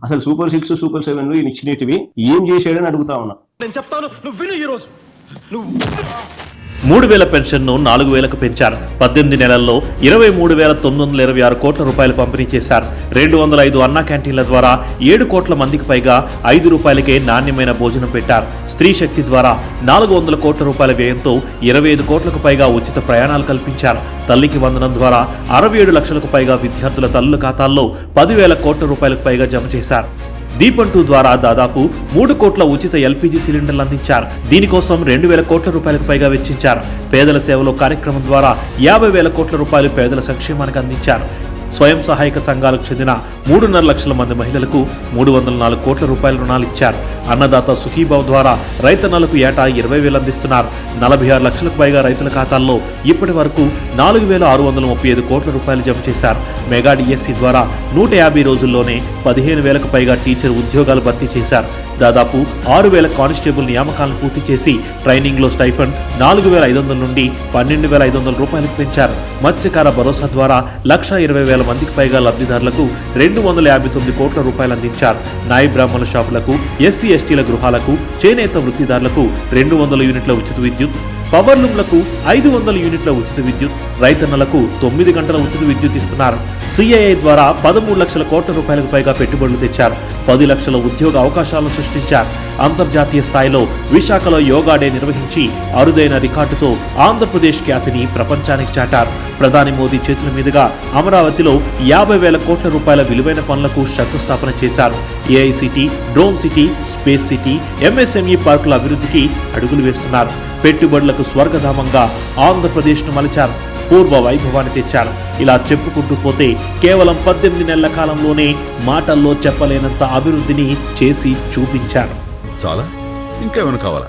అసలు super 6 super 7 ఈయన ఇచ్చినవి ఏం చేశాడని అడుగుతా ఉన్నా. నేను చెప్తాను, నువ్వు విను. ఈ రోజు నువ్వు 3000 పెన్షన్ను 4000కు పెంచారు. 18 నెలల్లో 23,926 కోట్ల రూపాయలు పంపిణీ చేశారు. 205 అన్నా క్యాంటీన్ల ద్వారా 7 కోట్ల మందికి పైగా 5 రూపాయలకే నాణ్యమైన భోజనం పెట్టారు. స్త్రీ శక్తి ద్వారా 400 కోట్ల రూపాయల వ్యయంతో 25 కోట్లకు పైగా ఉచిత ప్రయాణాలు కల్పించారు. తల్లికి వందనం ద్వారా 67 లక్షలకు పైగా విద్యార్థుల తల్లుల ఖాతాల్లో 10,000 కోట్ల రూపాయలకు పైగా జమ చేశారు. దీపం 2 ద్వారా దాదాపు 3 కోట్ల ఉచిత ఎల్పీజీ సిలిండర్లు అందించారు. దీనికోసం 2,000 కోట్ల రూపాయలకు పైగా వెచ్చించారు. పేదల సేవలో కార్యక్రమం ద్వారా 50,000 కోట్ల రూపాయలు పేదల సంక్షేమానికి అందించారు. స్వయం సహాయక సంఘాలకు చెందిన 3.5 లక్షల మంది మహిళలకు 304 కోట్ల రూపాయల రుణాలు ఇచ్చారు. అన్నదాత సుఖీభావ్ ద్వారా రైతన్నలకు ఏటా 20,000 అందిస్తున్నారు. 46 లక్షలకు పైగా రైతుల ఖాతాల్లో ఇప్పటి వరకు 4,635 కోట్ల రూపాయలు జమ చేశారు. మెగా డిఎస్సి ద్వారా 150 రోజుల్లోనే 15,000కు పైగా టీచర్ ఉద్యోగాలు భర్తీ చేశారు. దాదాపు 6,000 కానిస్టేబుల్ నియామకాలను పూర్తి చేసి ట్రైనింగ్లో స్టైఫండ్ 4,500 నుండి 12,500 రూపాయలకు పెంచారు. మత్స్యకార భరోసా ద్వారా 1,20,000 మందికి పైగా లబ్ధిదారులకు 259 కోట్ల రూపాయలు అందించారు. నాయి బ్రాహ్మణ షాపులకు, ఎస్సీ ఎస్టీల గృహాలకు, చేనేత వృత్తిదారులకు 200 యూనిట్ల ఉచిత విద్యుత్, పవర్లూమ్లకు 500 యూనిట్ల ఉచిత విద్యుత్, రైతన్నలకు 9 గంటల ఉచిత విద్యుత్ ఇస్తున్నారు. సిఐఐ ద్వారా 13 లక్షల కోట్ల రూపాయలకు పైగా పెట్టుబడులు తెచ్చారు. 10 లక్షల ఉద్యోగ అవకాశాలను సృష్టించారు. అంతర్జాతీయ స్థాయిలో విశాఖలో యోగా డే నిర్వహించి అరుదైన రికార్డుతో ఆంధ్రప్రదేశ్ ఖ్యాతిని ప్రపంచానికి చాటారు. ప్రధాని మోదీ చేతుల మీదుగా అమరావతిలో 50,000 కోట్ల రూపాయల విలువైన పనులకు శంకుస్థాపన చేశారు. AI city, drone city, space city, MSME పార్కుల అభివృద్ధికి అడుగులు వేస్తున్నారు. పెట్టుబడులకు స్వర్గధామంగా ఆంధ్రప్రదేశ్ను మలిచారు. పూర్వ వైభవాన్ని తెచ్చారు. ఇలా చెప్పుకుంటూ పోతే కేవలం 18 నెలల కాలంలోనే మాటల్లో చెప్పలేనంత అభివృద్ధిని చేసి చూపించారు. చాలా ఇంకా ఏమైనా కావాలా?